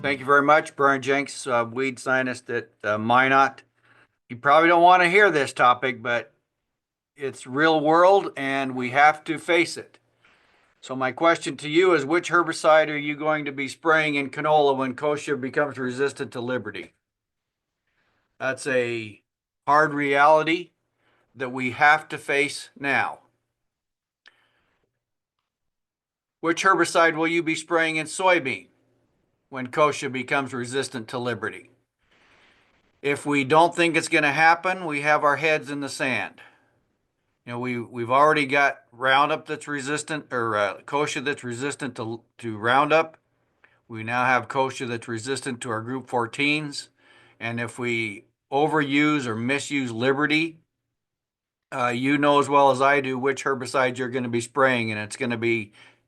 Thank you very much, Brian Jenks, weed scientist at Minot. You probably don't want to hear this topic, but it's real world and we have to face it. So my question to you is, which herbicide are you going to be spraying in canola when kochia becomes resistant to Liberty? That's a hard reality that we have to face now. Which herbicide will you be spraying in soybean when kochia becomes resistant to Liberty? If we don't think it's going to happen, we have our heads in the sand. You know, we've already got Roundup that's resistant, or kochia that's resistant to Roundup. We now have kochia that's resistant to our Group 14s. And if we overuse or misuse Liberty, you know as well as I do which herbicides you're going to be spraying, and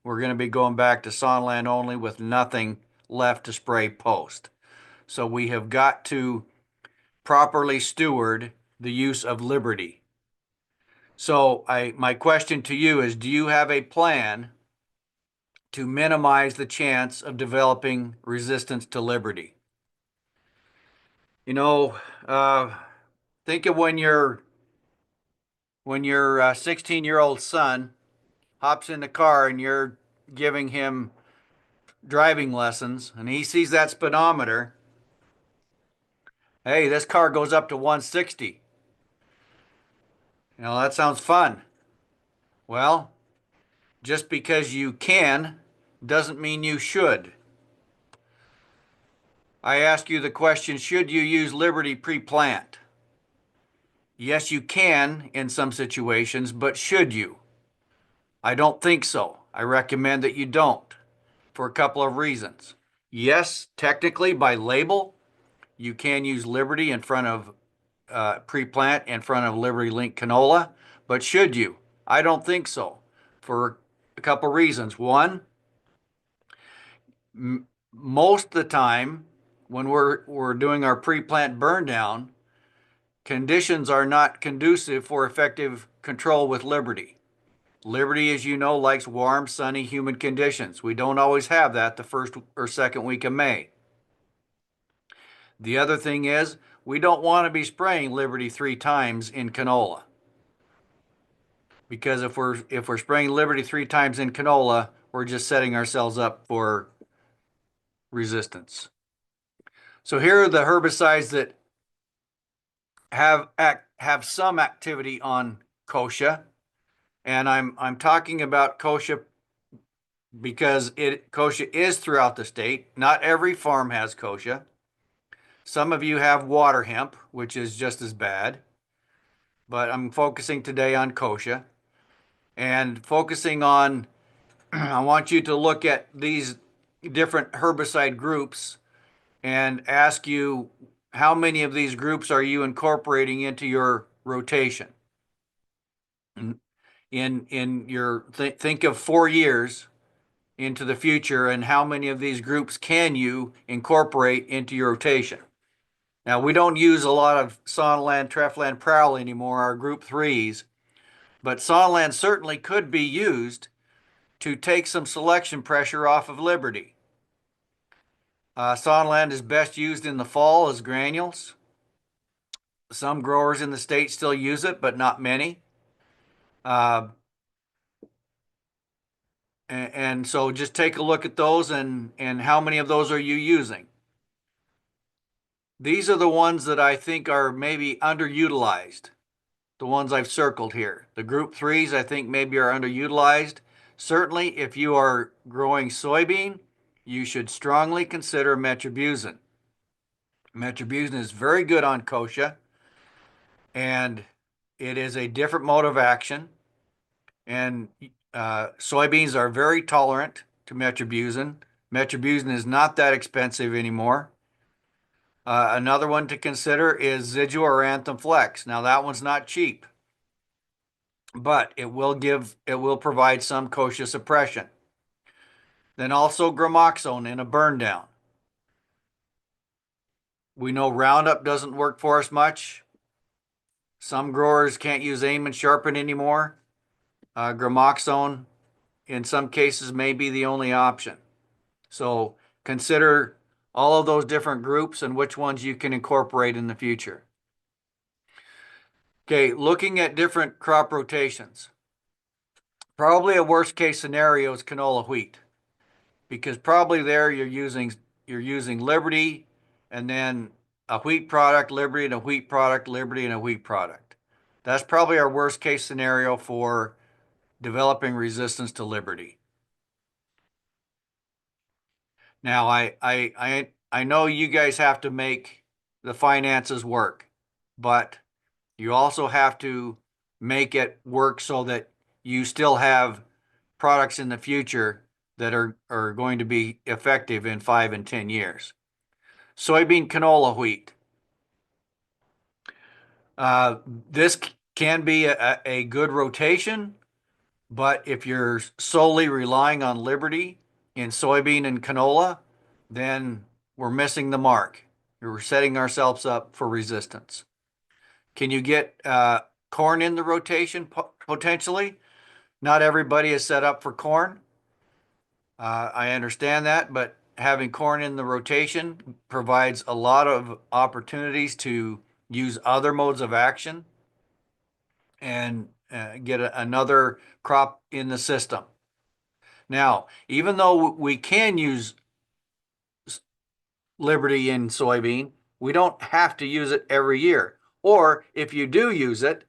we're going to be going back to Sonland only with nothing left to spray post. So we have got to properly steward the use of Liberty. So my question to you is, do you have a plan to minimize the chance of developing resistance to Liberty? You know, think of when your 16-year-old son hops in the car and you're giving him driving lessons and he sees that speedometer. Hey, this car goes up to 160. You know, that sounds fun. Well, just because you can doesn't mean you should. I ask you the question, should you use Liberty pre-plant? Yes, you can in some situations, but should you? I don't think so. I recommend that you don't for a couple of reasons. Yes, technically by label, you can use Liberty in front of pre-plant in front of Liberty Link canola, but should you? I don't think so for a couple of reasons. One, most of the time when we're doing our pre-plant burn down, conditions are not conducive for effective control with Liberty. Liberty, as you know, likes warm, sunny, humid conditions. We don't always have that the first or second week of May. The other thing is, we don't want to be spraying Liberty 3 times in canola. Because if we're spraying Liberty 3 times in canola, we're just setting ourselves up for resistance. So here are the herbicides that have some activity on kochia, and I'm talking about kochia because kochia is throughout the state. Not every farm has kochia. Some of you have water hemp, which is just as bad, but I'm focusing today on kochia and focusing on. I want you to look at these different herbicide groups and ask you how many of these groups are you incorporating into your rotation. In your think of 4 years into the future and how many of these groups can you incorporate into your rotation. Now, we don't use a lot of Sonland, Trefland, Prowl anymore, our Group 3s, but Sonland certainly could be used to take some selection pressure off of Liberty. Sonland is best used in the fall as granules. Some growers in the state still use it, but not many. And so just take a look at those and how many of those are you using? These are the ones that I think are maybe underutilized, the ones I've circled here. The Group 3s I think maybe are underutilized. Certainly, if you are growing soybean, you should strongly consider metribuzin. Metribuzin is very good on kochia, and it is a different mode of action. And soybeans are very tolerant to metribuzin. Metribuzin is not that expensive anymore. Another one to consider is Zidua or Anthem Flex. Now that one's not cheap, but it will provide some kochia suppression. Then also gramoxone in a burn down. We know Roundup doesn't work for us much. Some growers can't use aim and sharpen anymore. Gramoxone in some cases may be the only option. So consider all of those different groups and which ones you can incorporate in the future. Okay, looking at different crop rotations. Probably a worst case scenario is canola wheat, because probably there you're using Liberty and then a wheat product, Liberty and a wheat product, Liberty and a wheat product. That's probably our worst case scenario for developing resistance to Liberty. Now, I know you guys have to make the finances work, but you also have to make it work so that you still have products in the future that are going to be effective in 5 and 10 years. Soybean canola wheat. This can be a good rotation, but if you're solely relying on Liberty in soybean and canola, then we're missing the mark. We're setting ourselves up for resistance. Can you get corn in the rotation potentially? Not everybody is set up for corn. I understand that, but having corn in the rotation provides a lot of opportunities to use other modes of action and get another crop in the system. Now, even though we can use Liberty in soybean, we don't have to use it every year. Or if you do use it,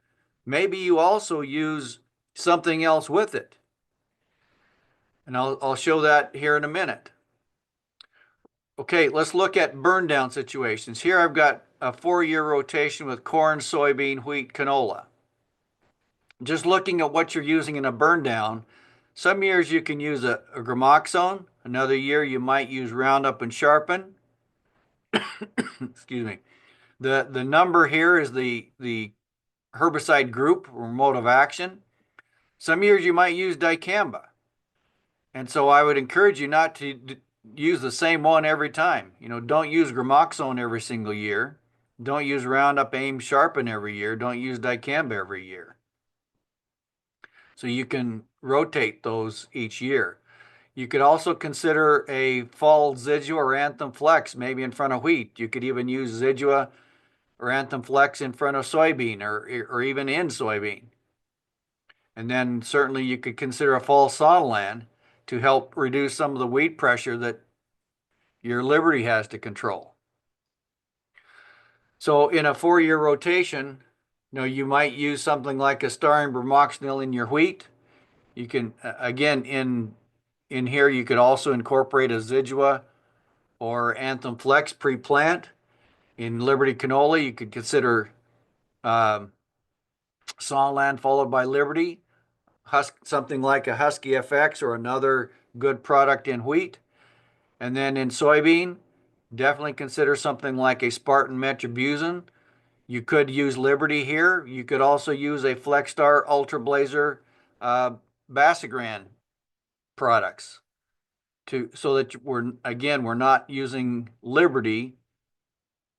maybe you also use something else with it. And I'll show that here in a minute. Okay, let's look at burn down situations. Here I've got a 4-year rotation with corn, soybean, wheat, canola. Just looking at what you're using in a burn down, some years you can use a gramoxone. Another year you might use Roundup and Sharpen. Excuse me. The number here is the herbicide group or mode of action. Some years you might use dicamba. And so I would encourage you not to use the same one every time. Don't use gramoxone every single year. Don't use Roundup, Aim, Sharpen every year. Don't use dicamba every year. So you can rotate those each year. You could also consider a fall Zidua or Anthem Flex, maybe in front of wheat. You could even use Zidua or Anthem Flex in front of soybean or even in soybean. And then certainly you could consider a fall Sonalan to help reduce some of the weed pressure that your Liberty has to control. So in a 4-year rotation, you might use something like a styrene bromoxynil in your wheat. You can, again, in here, you could also incorporate a Zidua or Anthem Flex pre-plant. In Liberty canola, you could consider Sonalan followed by Liberty, something like a Husky FX or another good product in wheat. And then in soybean, definitely consider something like a Spartan Metribuzin. You could use Liberty here. You could also use a Flexstar Ultra Blazer Basagran products so that we're not using Liberty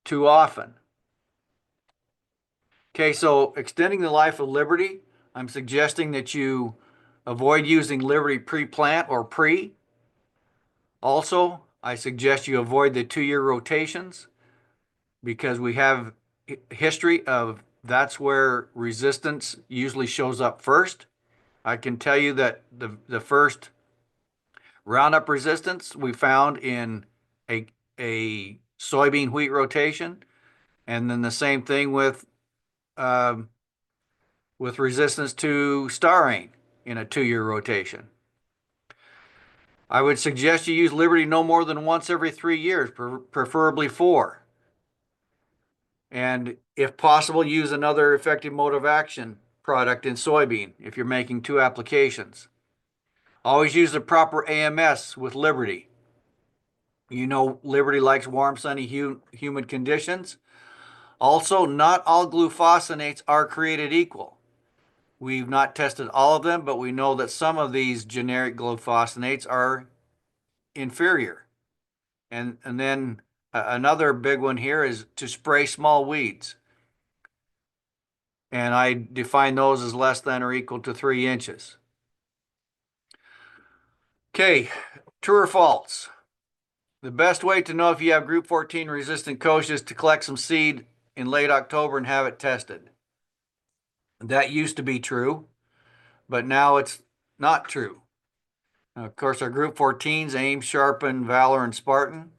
too often. Okay, so extending the life of Liberty, I'm suggesting that you avoid using Liberty pre-plant or pre. Also, I suggest you avoid the 2-year rotations because we have history of that's where resistance usually shows up first. I can tell you that the first Roundup resistance we found in a soybean wheat rotation, and then the same thing with resistance to styrene in a 2-year rotation. I would suggest you use Liberty no more than once every 3 years, preferably 4. And if possible, use another effective mode of action product in soybean if you're making 2 applications. Always use the proper AMS with Liberty. Liberty likes warm, sunny, humid conditions. Also, not all glufosinate are created equal. We've not tested all of them, but we know that some of these generic glufosinate are inferior. And then another big one here is to spray small weeds. And I define those as less than or equal to 3 inches. Okay, true or false? The best way to know if you have Group 14 resistant kochia is to collect some seed in late October and have it tested. That used to be true, but now it's not true. Of course, our Group 14s, Ames, Sharpen, Valor, and Spartan.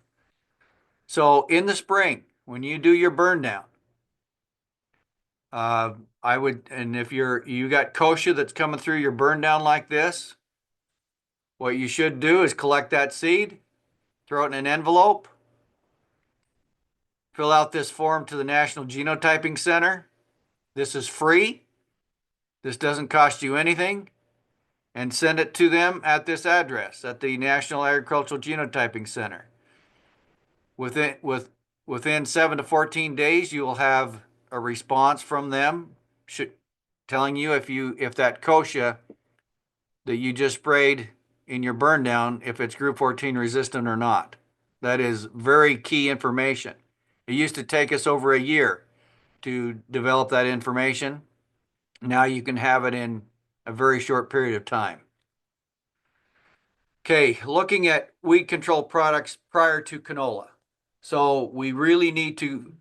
So in the spring, when you do your burn down, I would, and if you got kochia that's coming through your burn down like this, what you should do is collect that seed, throw it in an envelope, fill out this form to the National Genotyping Center. This is free. This doesn't cost you anything. And send it to them at this address at the National Agricultural Genotyping Center. Within 7 to 14 days, you will have a response from them telling you if that kochia that you just sprayed in your burn down, if it's Group 14 resistant or not. That is very key information. It used to take us over a year to develop that information. Now you can have it in a very short period of time. Okay, looking at weed control products prior to canola. So we really need to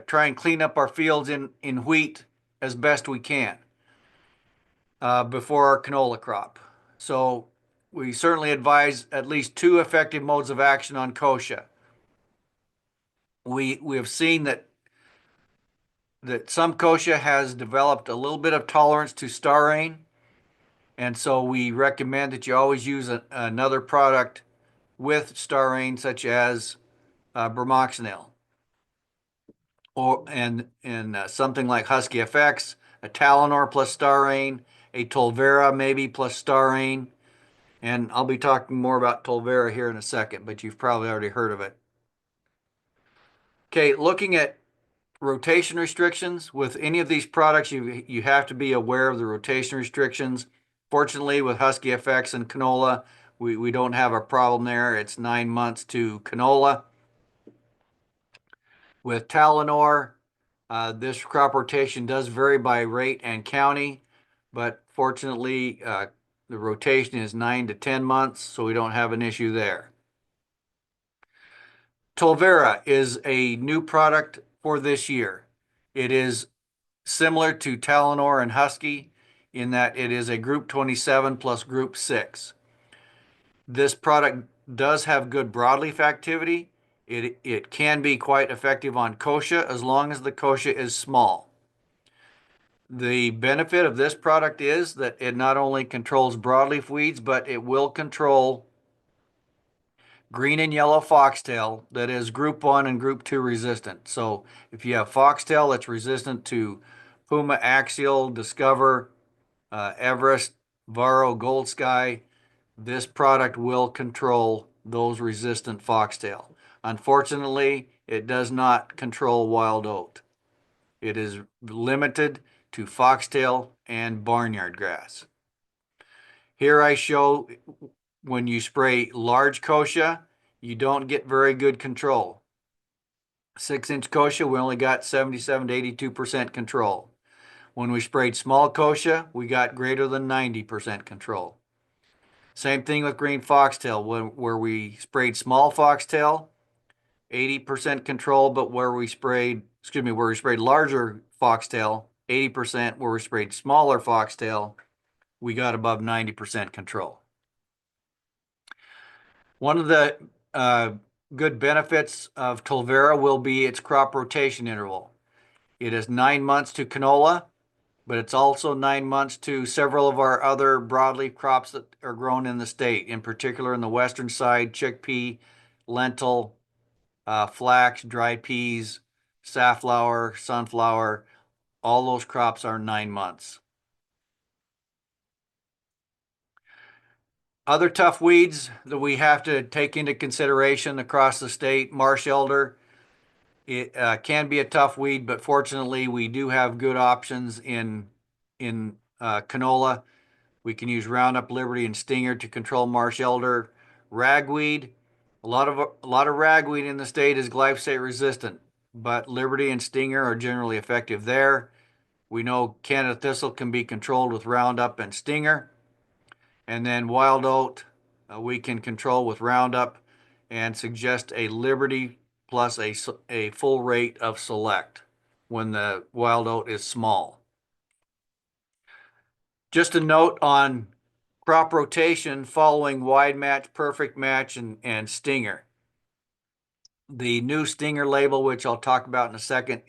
try and clean up our fields in wheat as best we can before our canola crop. So we certainly advise at least 2 effective modes of action on kochia. We have seen that some kochia has developed a little bit of tolerance to starane, and so we recommend that you always use another product with starane, such as bromoxynil, or and something like Husky FX, a Talinor plus starane, a Tolvera maybe plus starane, and I'll be talking more about Tolvera here in a second, but you've probably already heard of it. Okay, looking at rotation restrictions with any of these products, you have to be aware of the rotation restrictions. Fortunately, with Husky FX and canola, we don't have a problem there. It's 9 months to canola. With Talinor, this crop rotation does vary by rate and county, but fortunately, the rotation is 9 to 10 months, so we don't have an issue there. Tolvera is a new product for this year. It is similar to Talinor and Husky in that it is a Group 27 plus Group 6. This product does have good broadleaf activity. It can be quite effective on kochia as long as the kochia is small. The benefit of this product is that it not only controls broadleaf weeds, but it will control green and yellow foxtail that is Group 1 and Group 2 resistant. So if you have foxtail that's resistant to Puma, Axial, Discover, Everest, Varro, Gold Sky, this product will control those resistant foxtail. Unfortunately, it does not control wild oat. It is limited to foxtail and barnyard grass. Here I show when you spray large kochia, you don't get very good control. 6-inch kochia, we only got 77 to 82% control. When we sprayed small kochia, we got greater than 90% control. Same thing with green foxtail, where we sprayed small foxtail, 80% control, but where we sprayed larger foxtail, 80%, where we sprayed smaller foxtail, we got above 90% control. One of the good benefits of Tolvera will be its crop rotation interval. It is 9 months to canola, but it's also 9 months to several of our other broadleaf crops that are grown in the state, in particular in the western side, chickpea, lentil, flax, dry peas, safflower, sunflower. All those crops are 9 months. Other tough weeds that we have to take into consideration across the state, marsh elder. It can be a tough weed, but fortunately we do have good options in canola. We can use Roundup, Liberty, and Stinger to control marsh elder. Ragweed, a lot of ragweed in the state is glyphosate resistant, but Liberty and Stinger are generally effective there. We know Canada thistle can be controlled with Roundup and Stinger. And then wild oat, we can control with Roundup and suggest a Liberty plus a full rate of Select when the wild oat is small. Just a note on crop rotation following wide match, perfect match, and stinger. The new stinger label, which I'll talk about in a second,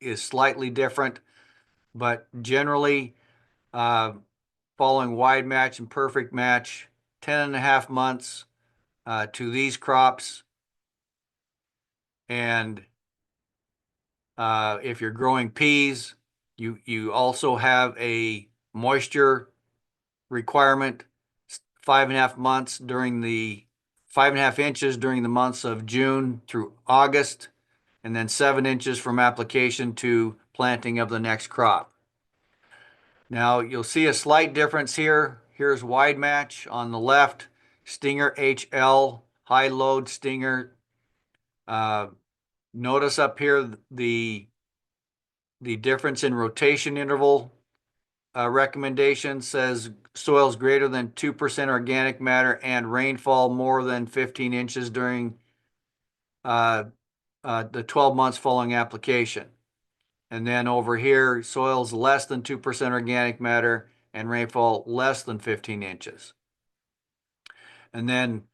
is slightly different, but generally following wide match and perfect match, 10.5 months to these crops. And if you're growing peas, you also have a moisture requirement, 5.5 months during the 5.5 inches during the months of June through August, and then 7 inches from application to planting of the next crop. Now you'll see a slight difference here. Here's wide match on the left, Stinger HL, high load Stinger. Notice up here the difference in rotation interval recommendation says soils greater than 2% organic matter and rainfall more than 15 inches during the 12 months following application. And then over here, soils less than 2% organic matter and rainfall less than 15 inches. And then,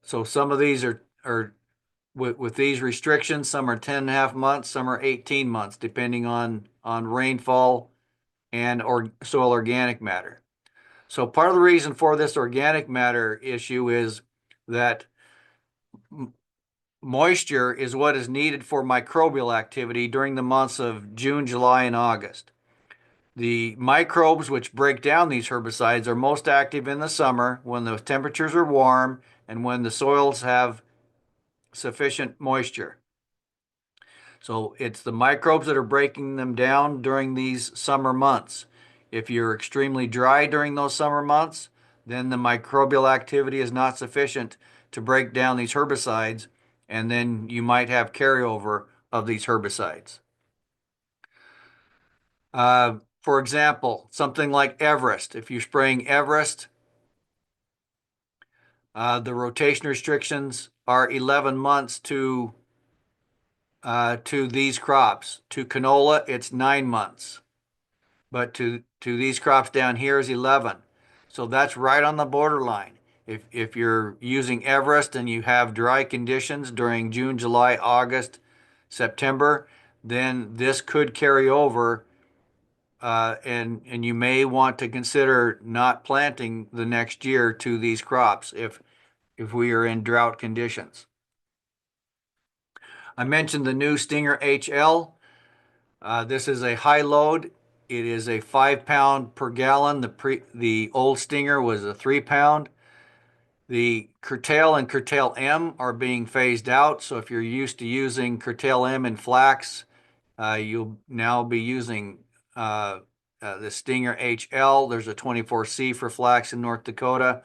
so some of these are with these restrictions, some are 10.5 months, some are 18 months, depending on rainfall and soil organic matter. So part of the reason for this organic matter issue is that moisture is what is needed for microbial activity during the months of June, July, and August. The microbes which break down these herbicides are most active in the summer when the temperatures are warm and when the soils have sufficient moisture. So it's the microbes that are breaking them down during these summer months. If you're extremely dry during those summer months, then the microbial activity is not sufficient to break down these herbicides, and then you might have carryover of these herbicides. For example, something like Everest. If you're spraying Everest, the rotation restrictions are 11 months to these crops. To canola, it's 9 months. But to these crops down here is 11. So that's right on the borderline. If you're using Everest and you have dry conditions during June, July, August, September, then this could carry over, and you may want to consider not planting the next year to these crops if we are in drought conditions. I mentioned the new Stinger HL. This is a high load. It is a 5 pound per gallon. The old Stinger was a 3 pound. The Curtail and Curtail M are being phased out. So if you're used to using Curtail M in flax, you'll now be using the Stinger HL. There's a 24C for flax in North Dakota.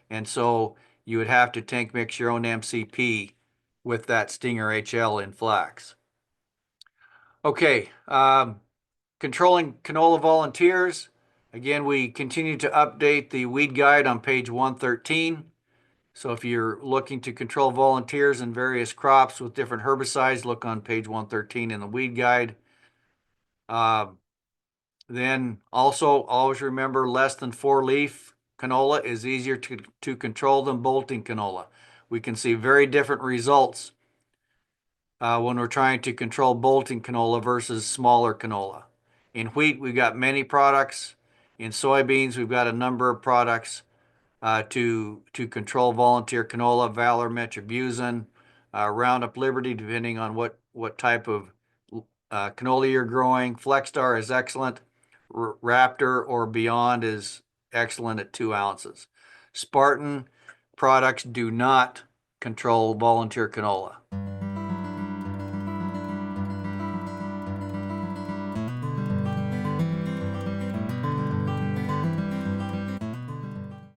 And so you would have to tank mix your own MCP with that Stinger HL in flax. Okay, controlling canola volunteers. Again, we continue to update the weed guide on page 113. So if you're looking to control volunteers in various crops with different herbicides, look on page 113 in the weed guide. Then also always remember less than 4-leaf canola is easier to control than bolting canola. We can see very different results when we're trying to control bolting canola versus smaller canola. In wheat, we've got many products. In soybeans, we've got a number of products to control volunteer canola, Valor, Metribuzin, Roundup Liberty, depending on what type of canola you're growing. Flexstar is excellent. Raptor or Beyond is excellent at 2 ounces. Spartan products do not control volunteer canola.